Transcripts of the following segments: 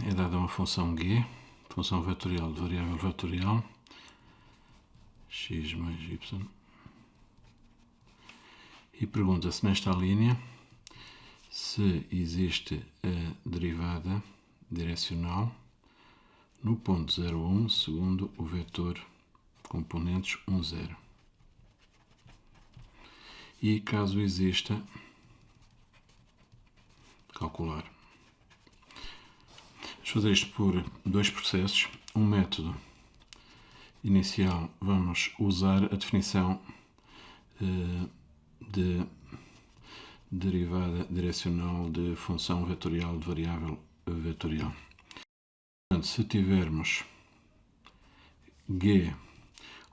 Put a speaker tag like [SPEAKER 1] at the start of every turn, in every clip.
[SPEAKER 1] é dada uma função g, função vetorial de variável vetorial, x mais y, e pergunta-se nesta linha se existe a derivada direcional no ponto 0,1 segundo o vetor componentes 1, 0. E caso exista, calcular. Vamos fazer isto por dois processos. Um método inicial, vamos usar a definição de derivada direcional de função vetorial de variável vetorial. Portanto, se tivermos g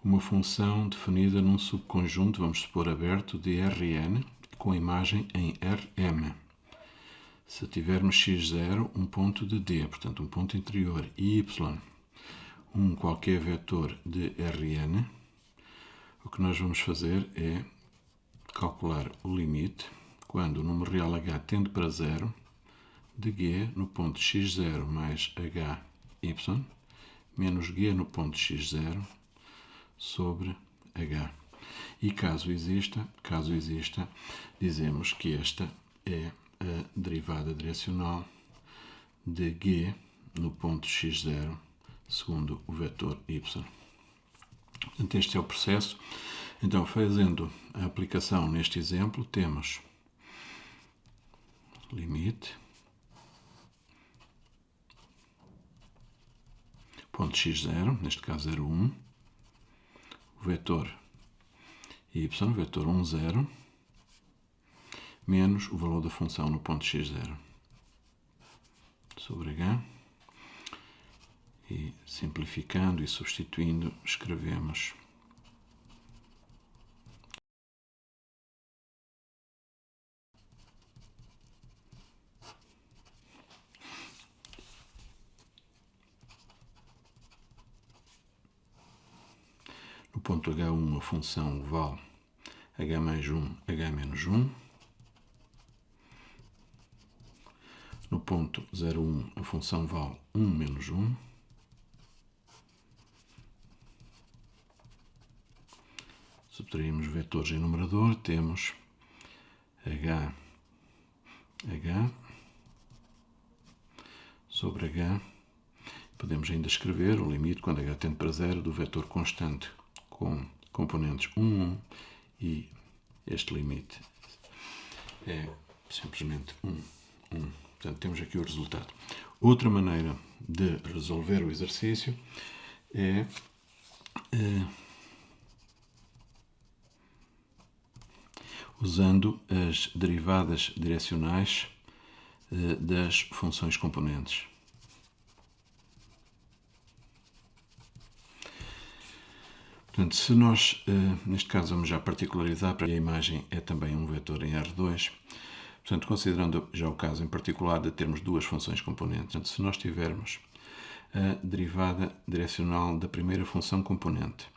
[SPEAKER 1] uma função definida num subconjunto, vamos supor aberto, de Rn, com imagem em Rm. Se tivermos x0, um ponto de D, portanto um ponto interior, e y, um qualquer vetor de Rn, o que nós vamos fazer é calcular o limite, quando o número real h tende para 0, de g no ponto x0 mais hy, menos g no ponto x0 sobre h. E caso exista, dizemos que esta é a derivada direcional de g no ponto x0 segundo o vetor y. Portanto, este é o processo. Então, fazendo a aplicação neste exemplo, temos limite, ponto x0, neste caso 0,1, o vetor y, vetor 1, 0, menos o valor da função no ponto x0 sobre h, e simplificando e substituindo, escrevemos no ponto h1 a função vale h mais 1, h menos 1. No ponto 0,1 a função vale 1 menos 1. Subtraímos vetores em numerador, temos h sobre h. Podemos ainda escrever o limite, quando h tende para 0, do vetor constante com componentes 1, 1, e este limite é simplesmente 1, 1. Portanto, temos aqui o resultado. Outra maneira de resolver o exercício é usando as derivadas direcionais das funções componentes. Portanto, se nós, neste caso, vamos já particularizar, para a imagem é também um vetor em R2, portanto, considerando já o caso em particular de termos duas funções componentes, portanto, se nós tivermos a derivada direcional da primeira função componente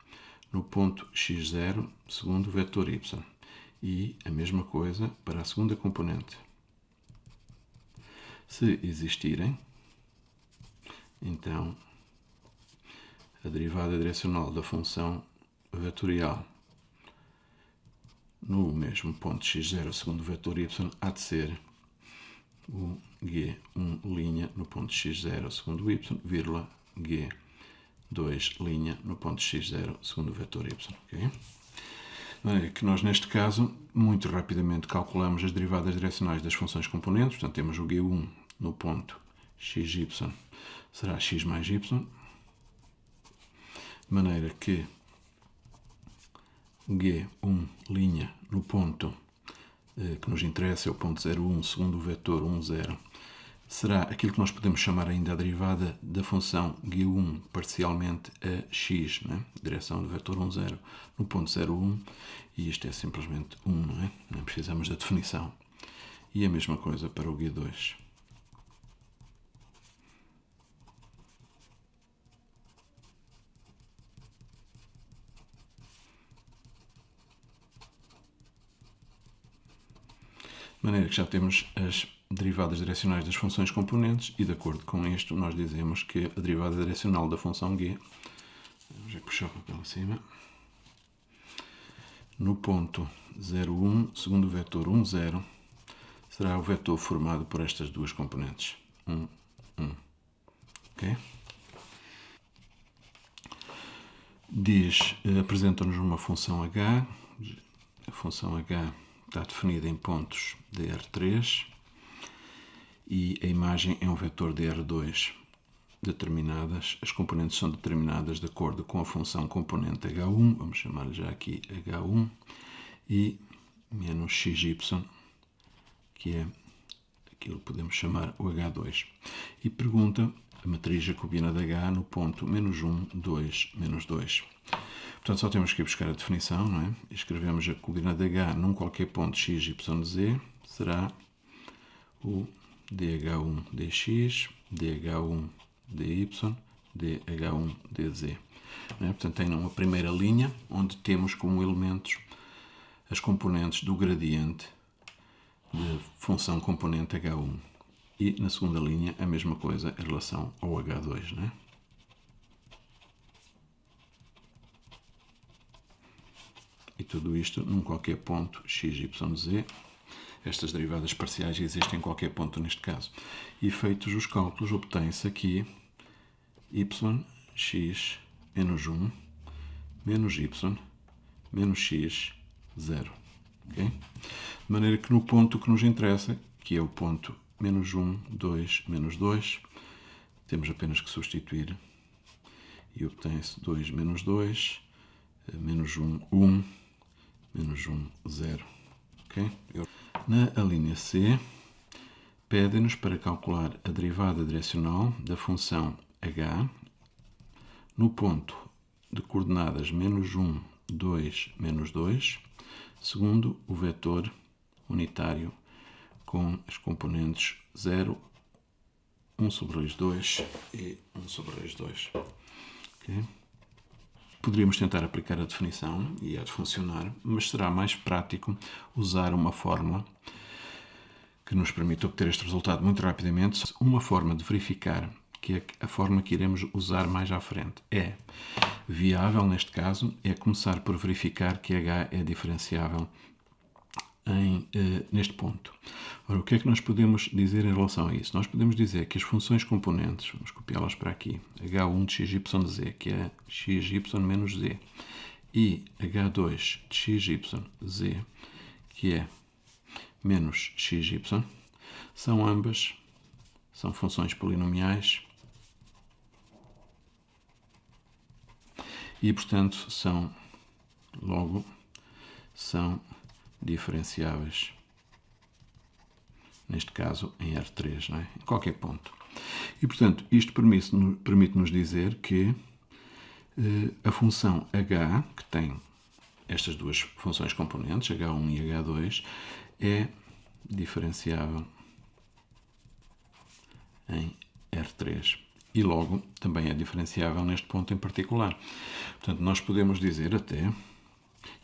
[SPEAKER 1] no ponto x0 segundo o vetor y, e a mesma coisa para a segunda componente. Se existirem, então a derivada direcional da função vetorial no mesmo ponto x0 segundo o vetor y há de ser o g1' no ponto x0 segundo o y, vírgula g2' no ponto x0 segundo o vetor y. Okay? É que nós, neste caso, muito rapidamente calculamos as derivadas direcionais das funções componentes. Portanto, temos o g1 no ponto xy será x mais y, de maneira que o g1' no ponto que nos interessa é o ponto 0,1 segundo o vetor 1, 0, será aquilo que nós podemos chamar ainda a derivada da função g1 parcialmente a x, né? Direção do vetor 1, 0 no ponto 0,1, e isto é simplesmente 1, não é? Não precisamos da definição. E a mesma coisa para o g2. De maneira que já temos as derivadas direcionais das funções componentes e, de acordo com isto, nós dizemos que a derivada direcional da função g, vamos puxar o papel acima, no ponto 0, 1, segundo o vetor 1, 0, será o vetor formado por estas duas componentes, 1, 1. Ok? Apresenta-nos uma função h. A função h está definida em pontos de R3 e a imagem é um vetor de R2 determinadas. As componentes são determinadas de acordo com a função componente H1, vamos chamar já aqui H1, e menos xy, que é aquilo que podemos chamar o H2. E pergunta a matriz jacobina de H no ponto menos 1, 2, menos 2. Portanto, só temos que ir buscar a definição, não é? Escrevemos a jacobina de H num qualquer ponto x, y, z, será o dH1 dx, dH1 dy, dH1 dz. Não é? Portanto, tem uma primeira linha onde temos como elementos as componentes do gradiente de função componente H1. E na segunda linha a mesma coisa em relação ao H2, não é? E tudo isto num qualquer ponto x, y, z. Estas derivadas parciais existem em qualquer ponto neste caso. E feitos os cálculos, obtém-se aqui y, x, menos 1, menos y, menos x, 0. Okay? De maneira que no ponto que nos interessa, que é o ponto menos 1, 2, menos 2, temos apenas que substituir e obtém-se 2 menos 2, menos 1, 1, menos 1, 0. Okay? Na linha C, pede-nos para calcular a derivada direcional da função h no ponto de coordenadas menos 1, 2, menos 2, segundo o vetor unitário com as componentes 0, 1 sobre raiz 2 e 1 sobre raiz 2. Okay? Poderíamos tentar aplicar a definição e há de funcionar, mas será mais prático usar uma fórmula que nos permite obter este resultado muito rapidamente. Uma forma de verificar, que é a forma que iremos usar mais à frente, é viável, neste caso, é começar por verificar que h é diferenciável neste ponto. Ora, o que é que nós podemos dizer em relação a isso? Nós podemos dizer que as funções componentes, vamos copiá-las para aqui, h1 de xy de z, que é xy menos z, e h2 de xy z, que é menos xy, são funções polinomiais e, portanto, são diferenciáveis, neste caso em R3, não é? Em qualquer ponto. E, portanto, isto permite-nos dizer que a função h, que tem estas duas funções componentes, h1 e h2, é diferenciável em R3. E logo também é diferenciável neste ponto em particular. Portanto, nós podemos dizer até,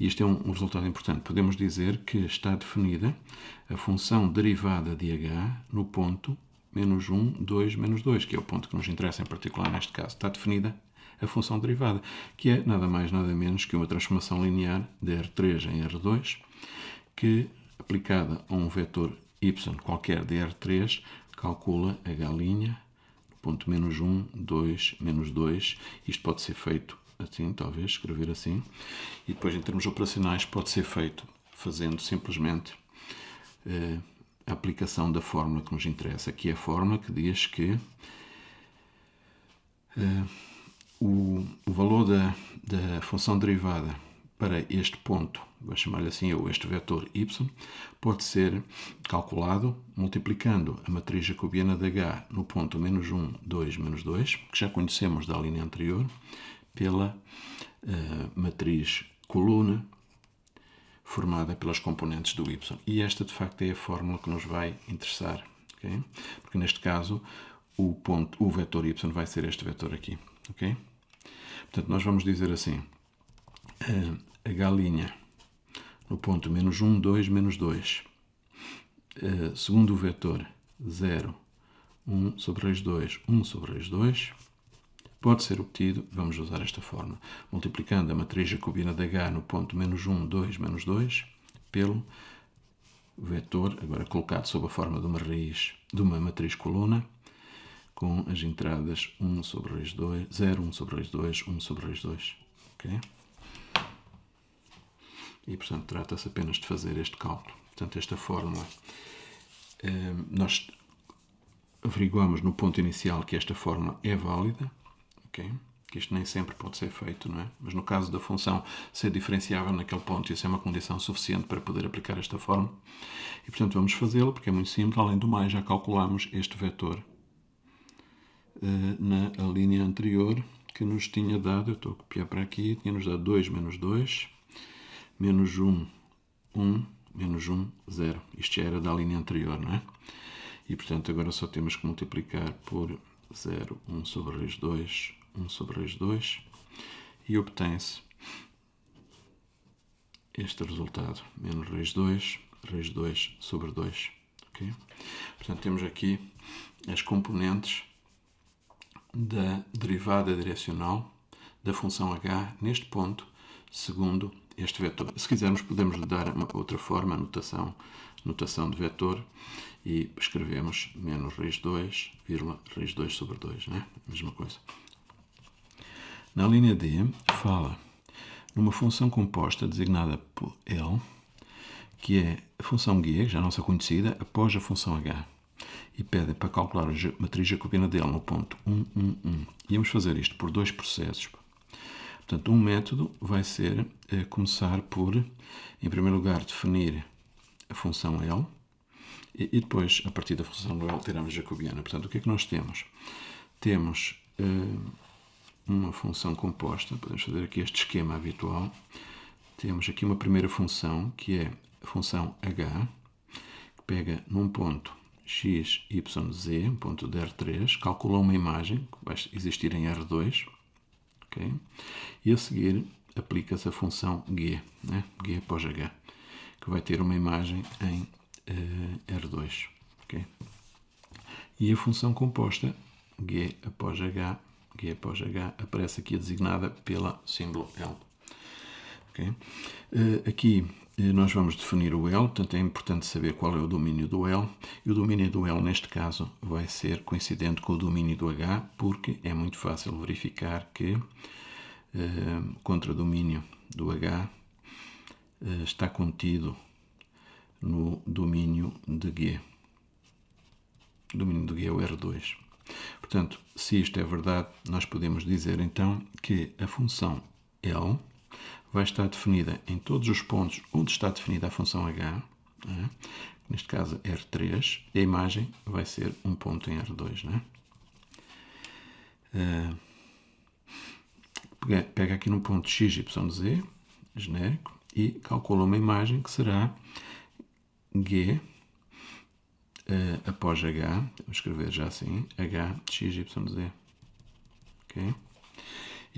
[SPEAKER 1] e isto é um resultado importante, podemos dizer que está definida a função derivada de h no ponto menos 1, 2, menos 2, que é o ponto que nos interessa em particular neste caso. Está definida a função derivada, que é nada mais nada menos que uma transformação linear de R3 em R2, que, aplicada a um vetor y qualquer de R3, calcula h', ponto menos 1, 2, menos 2. Isto pode ser feito assim, talvez, escrever assim. E depois, em termos operacionais, pode ser feito fazendo simplesmente a aplicação da fórmula que nos interessa, que é a fórmula que diz que o valor da função derivada para este ponto, vou chamar-lhe assim, ou este vetor y, pode ser calculado multiplicando a matriz jacobiana de h no ponto menos 1, 2, menos 2, que já conhecemos da linha anterior, pela matriz coluna formada pelas componentes do y. E esta, de facto, é a fórmula que nos vai interessar, okay? Porque neste caso o vetor y vai ser este vetor aqui. Okay? Portanto, nós vamos dizer assim, h' no ponto menos 1, 2, menos 2 segundo o vetor 0, 1 sobre raiz 2, 1 sobre raiz 2, pode ser obtido, vamos usar esta forma, multiplicando a matriz jacobina de H no ponto menos 1, 2, menos 2, pelo vetor, agora colocado sob a forma de uma raiz, de uma matriz coluna, com as entradas 1 sobre raiz 2, 0, 1 sobre raiz 2, 1 sobre raiz 2. Okay? E, portanto, trata-se apenas de fazer este cálculo. Portanto, esta fórmula, nós averiguamos no ponto inicial que esta fórmula é válida, okay? Que isto nem sempre pode ser feito, não é? Mas no caso da função ser diferenciável naquele ponto, isso é uma condição suficiente para poder aplicar esta fórmula. E, portanto, vamos fazê-lo, porque é muito simples. Além do mais, já calculamos este vetor na linha anterior que nos tinha dado, eu estou a copiar para aqui, tinha-nos dado 2 menos 2, menos 1, 1, menos 1, 0. Isto já era da linha anterior, não é? E, portanto, agora só temos que multiplicar por 0, 1 sobre raiz 2, 1 sobre raiz 2, e obtém-se este resultado, menos raiz 2 sobre 2. Okay? Portanto, temos aqui as componentes da derivada direcional da função h neste ponto, segundo este vetor. Se quisermos, podemos lhe dar uma outra forma, a notação de vetor, e escrevemos menos raiz 2, raiz 2 sobre 2, não é? A mesma coisa. Na linha D, fala numa função composta designada por L, que é a função G, já nossa conhecida, após a função h. E pede para calcular a matriz jacobina dele no ponto 1, 1, 1. E vamos fazer isto por dois processos. Portanto, um método vai ser começar por, em primeiro lugar, definir a função L e depois, a partir da função L, tiramos a jacobiana. Portanto, o que é que nós temos? Temos uma função composta, podemos fazer aqui este esquema habitual. Temos aqui uma primeira função, que é a função h, que pega num ponto x, y, z, um ponto de R3, calcula uma imagem que vai existir em R2, okay? E a seguir aplica-se a função g, né? G após h, que vai ter uma imagem em R2. Okay? E a função composta g após h aparece aqui designada pela símbolo L. Okay? Aqui nós vamos definir o L, portanto é importante saber qual é o domínio do L, e o domínio do L neste caso vai ser coincidente com o domínio do H, porque é muito fácil verificar que o contradomínio do H está contido no domínio de G. O domínio de G é o R2. Portanto, se isto é verdade, nós podemos dizer então que a função L vai estar definida em todos os pontos onde está definida a função h, né? Neste caso R3, e a imagem vai ser um ponto em R2. Né? Pega aqui no ponto x, y, z, genérico, e calcula uma imagem que será g após h, vou escrever já assim, h, x, y, z. Okay?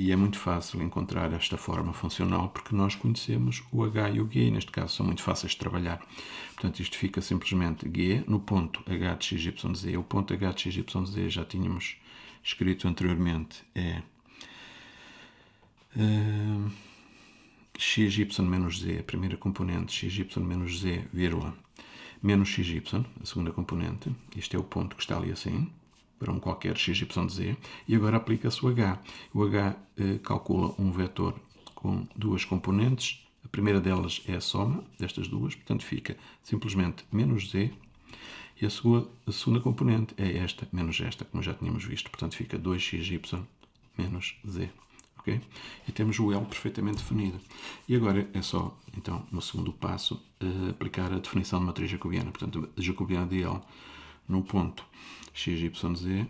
[SPEAKER 1] E é muito fácil encontrar esta forma funcional porque nós conhecemos o h e o g, e neste caso são muito fáceis de trabalhar. Portanto, isto fica simplesmente g no ponto h de x, y, z. O ponto h de x, y, z já tínhamos escrito anteriormente, é xy menos z, a primeira componente, xy menos z, vírgula, menos xy, a segunda componente. Este é o ponto que está ali assim, para um qualquer x, y, z, e agora aplica-se o h. O h calcula um vetor com duas componentes, a primeira delas é a soma destas duas, portanto fica simplesmente menos z, e a segunda componente é esta, menos esta, como já tínhamos visto, portanto fica 2xy menos z. Okay? E temos o L perfeitamente definido. E agora é só, então, no segundo passo, aplicar a definição de matriz jacobiana. Portanto, a jacobiana de L no ponto x, y, z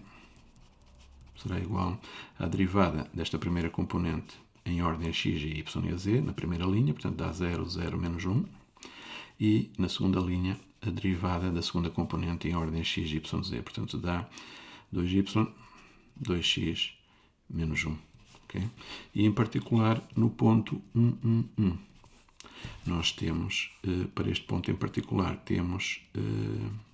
[SPEAKER 1] será igual à derivada desta primeira componente em ordem a x, y e a z, na primeira linha, portanto dá 0, 0, menos 1, e na segunda linha a derivada da segunda componente em ordem a x, y, z, portanto dá 2y, 2x, menos 1. Okay? E em particular no ponto 1, 1, 1. nós temos, para este ponto em particular, temos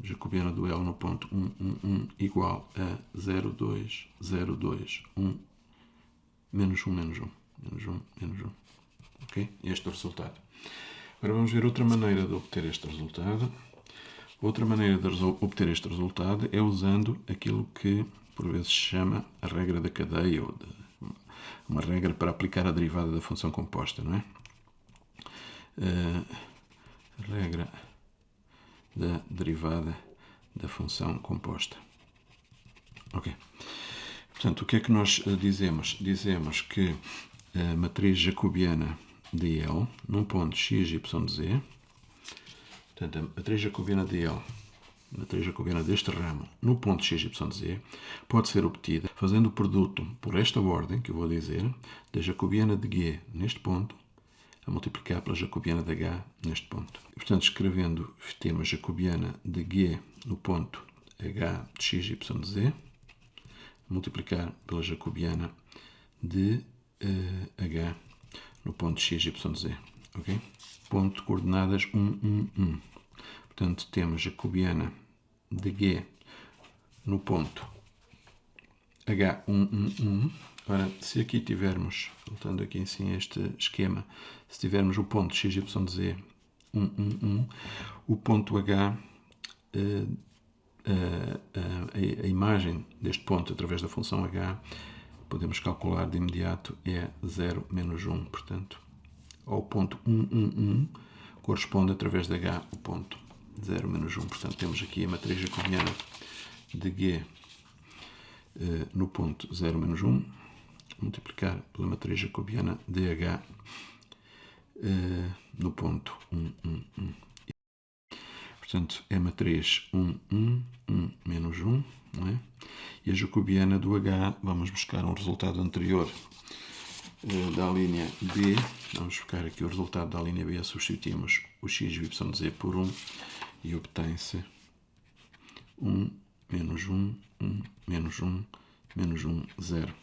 [SPEAKER 1] jacobiana do L no ponto 1, 1, 1 igual a 0, 2, 0, 2, 1, menos 1, menos 1, menos 1, menos 1. Ok? Este é o resultado. Agora vamos ver outra maneira de obter este resultado. Outra maneira de obter este resultado é usando aquilo que por vezes se chama a regra da cadeia, ou uma regra para aplicar a derivada da função composta, não é? A regra da derivada da função composta. Ok. Portanto, o que é que nós dizemos? Dizemos que a matriz jacobiana de L, num ponto x, y, z, portanto, a matriz jacobiana de L, a matriz jacobiana deste ramo, no ponto x, y, z, pode ser obtida fazendo o produto por esta ordem, que eu vou dizer, da jacobiana de G neste ponto, a multiplicar pela jacobiana de H neste ponto. E, portanto, escrevendo, temos jacobiana de G no ponto H de x, y, z, multiplicar pela jacobiana de H no ponto x, y, z. Ok? Ponto de coordenadas 1, 1, 1. Portanto, temos jacobiana de G no ponto H, 1, 1, 1. Ora, se aqui tivermos, voltando aqui assim a este esquema, se tivermos o ponto x, y, z, 1, 1, 1, o ponto H, a imagem deste ponto através da função H, podemos calcular de imediato, é 0 menos 1. Portanto, ao ponto 1, 1, 1, corresponde através de H o ponto 0 menos 1. Portanto, temos aqui a matriz jacobiana de G no ponto 0 menos 1, multiplicar pela matriz jacobiana de H no ponto 1, 1, 1. Portanto, é a matriz 1, 1, 1, menos 1, não é? E a jacobiana do H, vamos buscar um resultado anterior da linha B, vamos buscar aqui o resultado da linha B, substituímos o x, y, z por 1 e obtém-se 1, menos 1, 1, menos 1, menos 1, 0.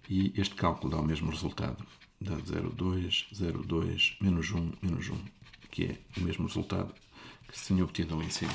[SPEAKER 1] E este cálculo dá o mesmo resultado, dá 0, 2, 0, 2, menos 1, que é o mesmo resultado que se tinha obtido ali em cima.